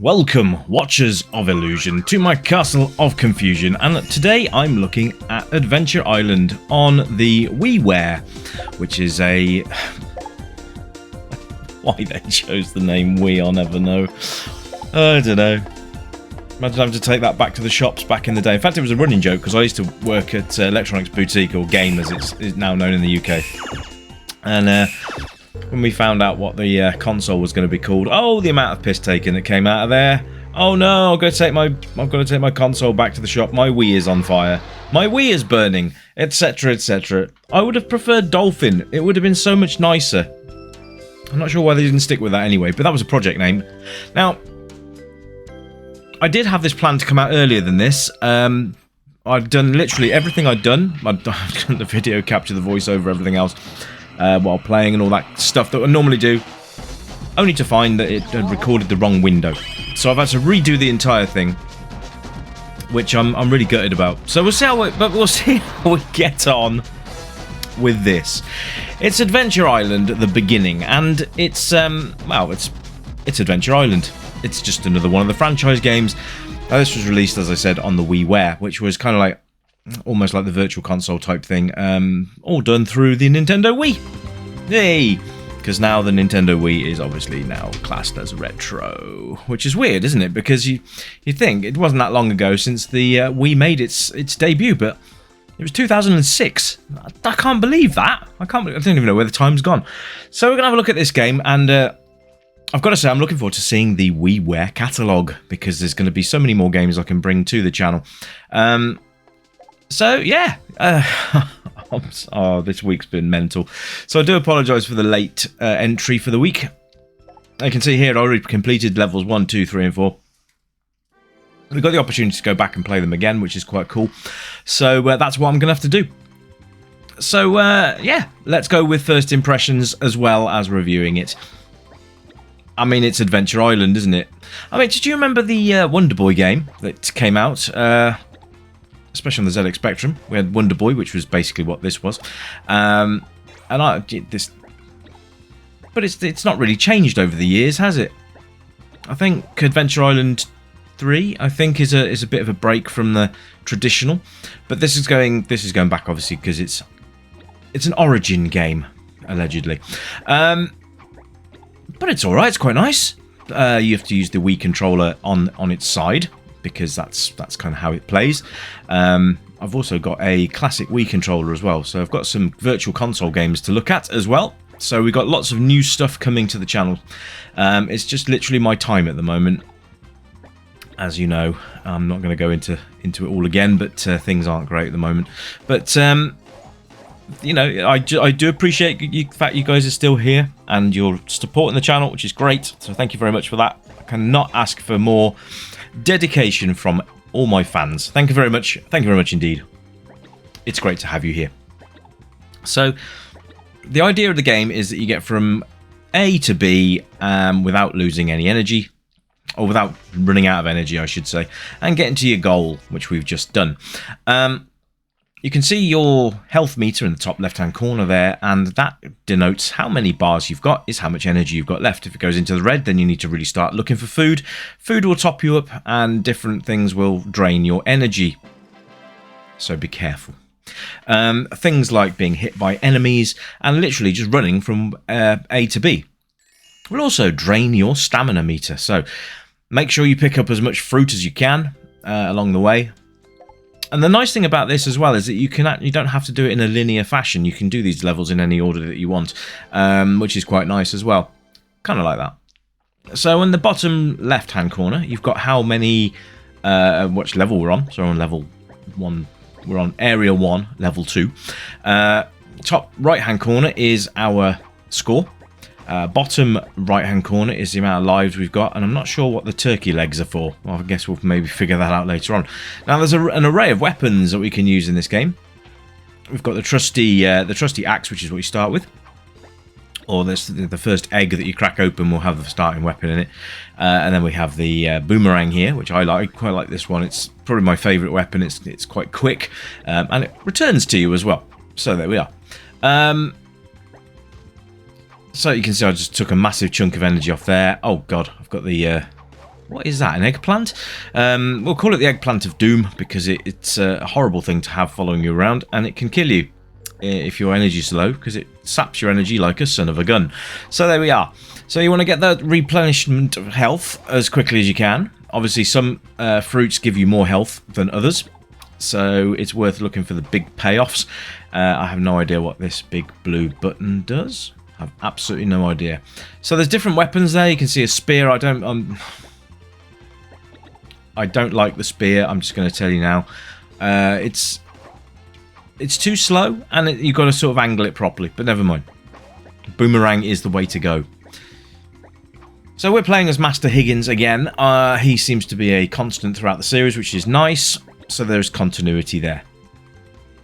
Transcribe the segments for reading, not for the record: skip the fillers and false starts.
Welcome, Watchers of Illusion, to my Castle of Confusion, and today I'm looking at Adventure Island on the WiiWare, which is a... Why they chose the name Wii, I'll never know. I don't know. Imagine having to take that back to the shops back in the day. In fact, it was a running joke, because I used to work at Electronics Boutique, or Game as it's now known in the UK. And when we found out what the console was going to be called, oh, the amount of piss taken that came out of there. Oh no, I've got to take my console back to the shop. My Wii is on fire. My Wii is burning, etc, etc. I would have preferred Dolphin. It would have been so much nicer. I'm not sure why they didn't stick with that anyway, but that was a project name. Now, I did have this plan to come out earlier than this. I've done literally everything I'd done. I've done the video capture, the voiceover, everything else. While playing and all that stuff that I normally do, only to find that it had recorded the wrong window. So I've had to redo the entire thing, which I'm really gutted about. So we'll see how we get on with this. It's Adventure Island at the beginning, and it's it's Adventure Island. It's just another one of the franchise games. Now, this was released, as I said, on the WiiWare, which was kind of like almost like the virtual console type thing, all done through the Nintendo Wii. Yay! Because now the Nintendo Wii is obviously now classed as retro, which is weird, isn't it? Because you think it wasn't that long ago since the Wii made its debut, but it was 2006. I can't believe that. I don't even know where the time's gone. So we're gonna have a look at this game, and I've got to say I'm looking forward to seeing the WiiWare catalogue, because there's going to be so many more games I can bring to the channel. So, yeah, this week's been mental. So I do apologise for the late entry for the week. You can see here I already completed levels 1, 2, 3 and 4. We've got the opportunity to go back and play them again, which is quite cool. So that's what I'm going to have to do. So, yeah, let's go with first impressions as well as reviewing it. I mean, it's Adventure Island, isn't it? I mean, did you remember the Wonder Boy game that came out? Especially on the ZX Spectrum, we had Wonder Boy, which was basically what this was, but it's not really changed over the years, has it? I think Adventure Island 3, I think, is a bit of a break from the traditional, but this is going back obviously because it's an Origin game, allegedly, but it's all right. It's quite nice. You have to use the Wii controller on its side, because that's kind of how it plays. I've also got a classic Wii controller as well, so I've got some virtual console games to look at as well. So we've got lots of new stuff coming to the channel. It's just literally my time at the moment. As you know, I'm not going to go into it all again, but things aren't great at the moment. But you know, I do appreciate the fact you guys are still here and you're supporting the channel, which is great. So thank you very much for that. I cannot ask for more dedication from all my fans. Thank you very much. Thank you very much indeed. It's great to have you here. So the idea of the game is that you get from A to B without losing any energy, or without running out of energy, I should say, and getting to your goal, which we've just done. You can see your health meter in the top left-hand corner there, and that denotes how many bars you've got, is how much energy you've got left. If it goes into the red, then you need to really start looking for food. Food will top you up, and different things will drain your energy. So be careful. Things like being hit by enemies, and literally just running from A to B will also drain your stamina meter. So make sure you pick up as much fruit as you can along the way. And the nice thing about this as well is that you don't have to do it in a linear fashion. You can do these levels in any order that you want, which is quite nice as well. Kind of like that. So in the bottom left-hand corner, you've got how many, which level we're on. So we're on level 1, we're on Area 1, level 2. Top right-hand corner is our score. Bottom right-hand corner is the amount of lives we've got, and I'm not sure what the turkey legs are for. Well, I guess we'll maybe figure that out later on. Now, there's an array of weapons that we can use in this game. We've got the trusty axe, which is what you start with, or the first egg that you crack open will have the starting weapon in it, and then we have the boomerang here, which I quite like this one. It's probably my favourite weapon. It's quite quick, and it returns to you as well. So there we are. So you can see I just took a massive chunk of energy off there. Oh god, I've got the What is that, an eggplant? We'll call it the eggplant of doom, because it's a horrible thing to have following you around, and it can kill you if your energy's low, because it saps your energy like a son of a gun. So there we are. So you want to get that replenishment of health as quickly as you can. Obviously some fruits give you more health than others, so it's worth looking for the big payoffs. I have no idea what this big blue button does. I have absolutely no idea. So there's different weapons there. You can see a spear. I don't like the spear. I'm just going to tell you now. It's too slow, and you've got to sort of angle it properly, but never mind. Boomerang is the way to go. So we're playing as Master Higgins again. He seems to be a constant throughout the series, which is nice. So there's continuity there.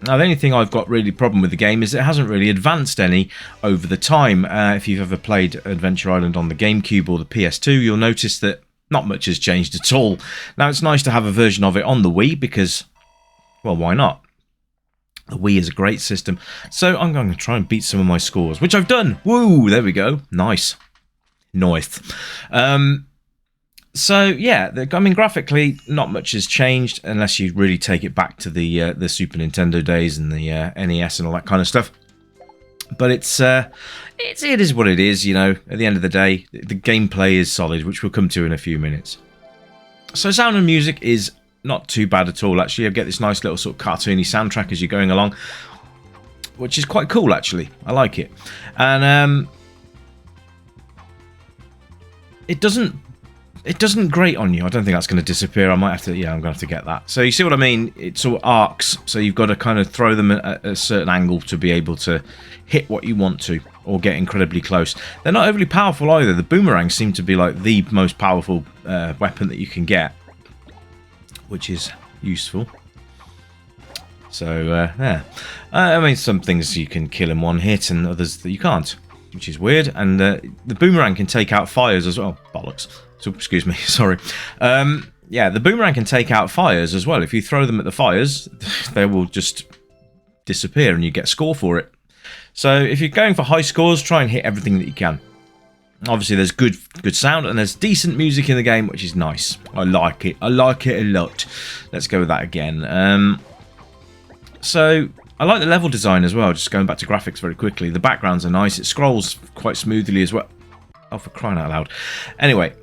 Now, the only thing I've got really problem with the game is it hasn't really advanced any over the time. If you've ever played Adventure Island on the GameCube or the PS2, you'll notice that not much has changed at all. Now, it's nice to have a version of it on the Wii because, well, why not? The Wii is a great system. So I'm going to try and beat some of my scores, which I've done. Woo, there we go. Nice. Nice. So yeah, I mean, graphically, not much has changed unless you really take it back to the Super Nintendo days and the NES and all that kind of stuff. But it is what it is, you know. At the end of the day, the gameplay is solid, which we'll come to in a few minutes. So sound and music is not too bad at all, actually. You get this nice little sort of cartoony soundtrack as you're going along, which is quite cool, actually. I like it. And it doesn't grate on you. I don't think that's going to disappear. I might have to, yeah, I'm going to have to get that. So you see what I mean? It sort of arcs, so you've got to kind of throw them at a certain angle to be able to hit what you want to, or get incredibly close. They're not overly powerful either. The boomerangs seem to be like the most powerful weapon that you can get, which is useful. So, yeah. I mean, some things you can kill in one hit and others that you can't, which is weird. And the boomerang can take out fires as well. Bollocks. So, excuse me, sorry. Yeah, the boomerang can take out fires as well. If you throw them at the fires, they will just disappear and you get score for it. So if you're going for high scores, try and hit everything that you can. Obviously, there's good sound and there's decent music in the game, which is nice. I like it. I like it a lot. Let's go with that again. So I like the level design as well. Just going back to graphics very quickly. The backgrounds are nice. It scrolls quite smoothly as well. Oh, for crying out loud. Anyway.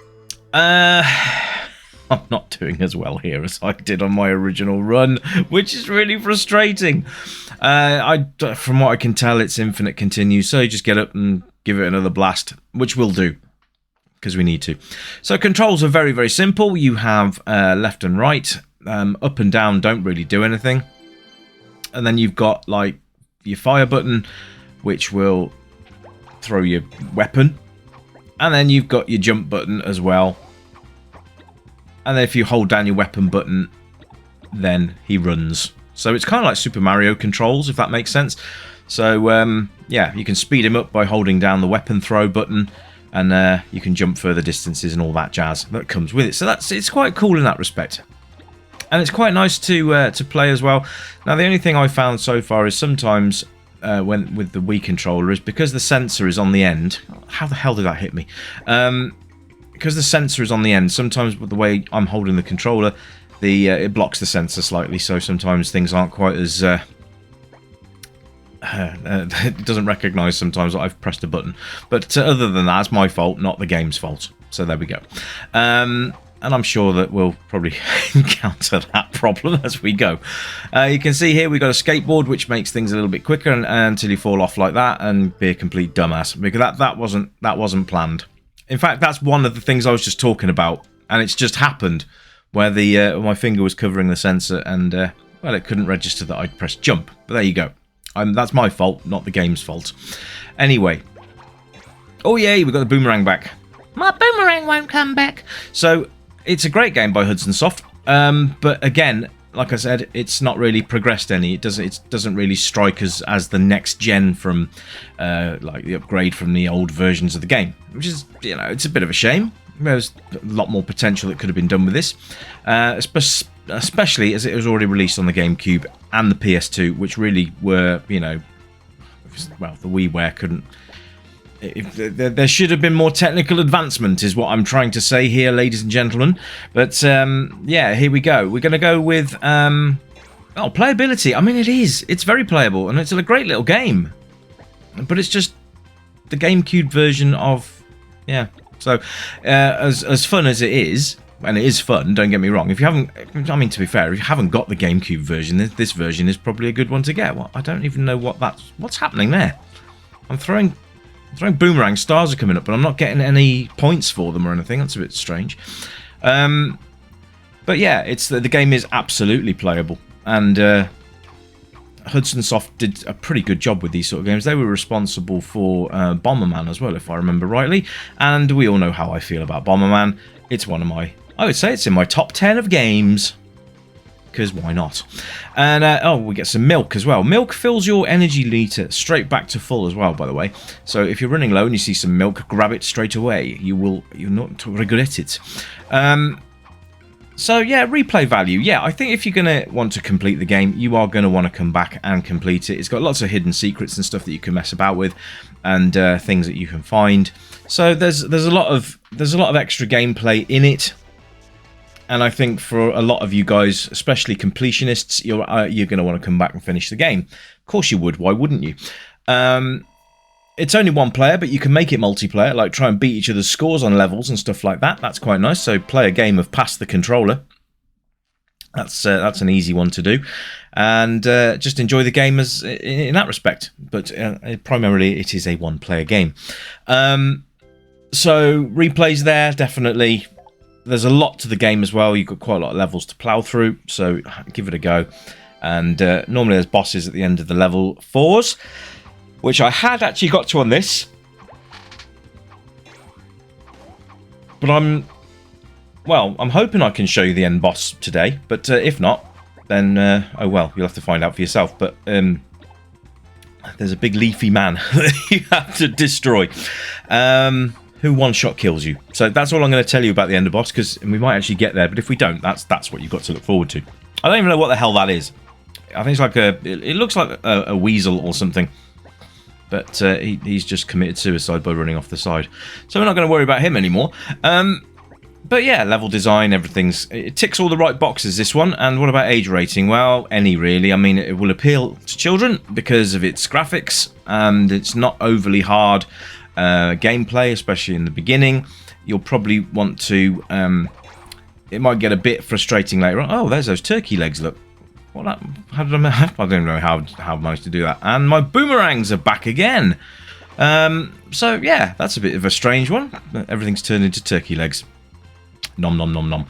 I'm not doing as well here as I did on my original run, which is really frustrating. From what I can tell, it's infinite continue, so you just get up and give it another blast, which we'll do, because we need to. So controls are very, very simple. You have left and right. Up and down don't really do anything. And then you've got like your fire button, which will throw your weapon. And then you've got your jump button as well. And then if you hold down your weapon button, then he runs. So it's kind of like Super Mario controls, if that makes sense. So, yeah, you can speed him up by holding down the weapon throw button. And you can jump further distances and all that jazz that comes with it. So it's quite cool in that respect. And it's quite nice to play as well. Now, the only thing I found so far is sometimes when with the Wii controller is because the sensor is on the end. How the hell did that hit me? Because the sensor is on the end, sometimes with the way I'm holding the controller, it blocks the sensor slightly, so sometimes things aren't quite as... it doesn't recognise sometimes that I've pressed a button. But other than that, it's my fault, not the game's fault. So there we go. And I'm sure that we'll probably encounter that problem as we go. You can see here we've got a skateboard, which makes things a little bit quicker until you fall off like that and be a complete dumbass. Because that wasn't planned. In fact, that's one of the things I was just talking about, and it's just happened where my finger was covering the sensor, and well, it couldn't register that I'd pressed jump. But there you go. That's my fault, not the game's fault. Anyway, oh yay, we got the boomerang back. My boomerang won't come back. So it's a great game by Hudson Soft, but again, like I said, it's not really progressed any. It doesn't really strike us as the next gen from like the upgrade from the old versions of the game, which is, you know, it's a bit of a shame. There's a lot more potential that could have been done with this, especially as it was already released on the GameCube and the PS2, which really were, you know, well, the WiiWare couldn't There should have been more technical advancement, is what I'm trying to say here, ladies and gentlemen. But yeah, here we go. We're going to go with playability. I mean, it's very playable, and it's a great little game. But it's just the GameCube version of, yeah. So as fun as it is, and it is fun, don't get me wrong. If you haven't, I mean, to be fair, if you haven't got the GameCube version, this version is probably a good one to get. Well, I don't even know what's happening there. I'm throwing boomerangs, stars are coming up, but I'm not getting any points for them or anything. That's a bit strange. But yeah, the game is absolutely playable, and Hudson Soft did a pretty good job with these sort of games. They were responsible for Bomberman as well, if I remember rightly, and we all know how I feel about Bomberman. It's one of I would say it's in my top 10 of games. Because why not? And we get some milk as well. Milk fills your energy meter straight back to full as well, by the way. So if you're running low and you see some milk, grab it straight away. You'll not regret it. So yeah, replay value. Yeah, I think if you're going to want to complete the game, you are going to want to come back and complete it. It's got lots of hidden secrets and stuff that you can mess about with, and things that you can find. So there's a lot of extra gameplay in it. And I think for a lot of you guys, especially completionists, you're going to want to come back and finish the game. Of course you would. Why wouldn't you? It's only one player, but you can make it multiplayer, like try and beat each other's scores on levels and stuff like that. That's quite nice. So play a game of Pass the Controller. That's an easy one to do. And just enjoy the game as in that respect. But primarily it is a one-player game. So replays there, definitely. There's a lot to the game as well. You've got quite a lot of levels to plow through, so give it a go. And normally there's bosses at the end of the level 4s, which I had actually got to on this. But I'm hoping I can show you the end boss today. But if not, then, oh well, you'll have to find out for yourself. But there's a big leafy man that you have to destroy. Who one-shot kills you. So that's all I'm going to tell you about the Ender boss, because we might actually get there, but if we don't, that's what you've got to look forward to. I don't even know what the hell that is. I think it's like it looks like a weasel or something, but he's just committed suicide by running off the side. So we're not going to worry about him anymore. But yeah, level design, it ticks all the right boxes, this one. And what about age rating? Well, any really. I mean, it will appeal to children because of its graphics, and it's not overly hard gameplay, especially in the beginning. You'll probably want to it might get a bit frustrating later on. Oh, there's those turkey legs, look. How did I don't know how I managed to do that. And my boomerangs are back again. So yeah, that's a bit of a strange one. Everything's turned into turkey legs. Nom nom nom nom.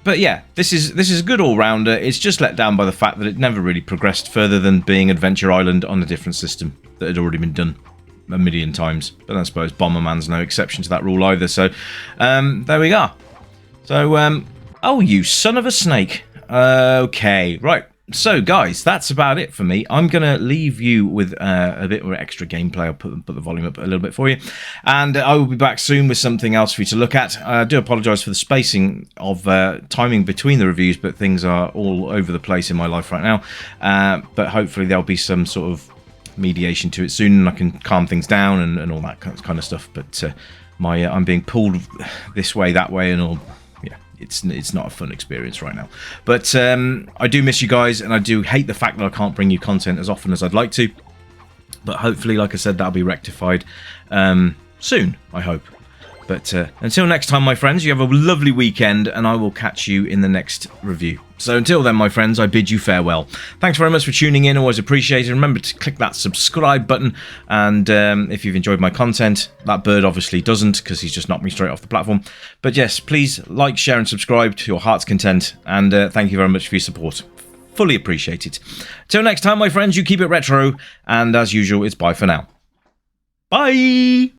But yeah, this is a good all-rounder. It's just let down by the fact that it never really progressed further than being Adventure Island on a different system that had already been done a million times. But I suppose Bomberman's no exception to that rule either. So there we are. So oh, you son of a snake. Okay, right. So guys, that's about it for me. I'm gonna leave you with a bit more extra gameplay. I'll put the volume up a little bit for you, and I will be back soon with something else for you to look at. I do apologise for the spacing of timing between the reviews, but things are all over the place in my life right now. But hopefully there'll be some sort of mediation to it soon, and I can calm things down and all that kind of stuff. But I'm being pulled this way, that way, and all. Yeah, it's not a fun experience right now. But I do miss you guys, and I do hate the fact that I can't bring you content as often as I'd like to. But hopefully, like I said, that'll be rectified soon, I hope. But until next time, my friends, you have a lovely weekend, and I will catch you in the next review. So until then, my friends, I bid you farewell. Thanks very much for tuning in. Always appreciated. Remember to click that subscribe button. And if you've enjoyed my content, that bird obviously doesn't, because he's just knocked me straight off the platform. But yes, please like, share, and subscribe to your heart's content. And thank you very much for your support. Fully appreciate it. Till next time, my friends, you keep it retro. And as usual, it's bye for now. Bye!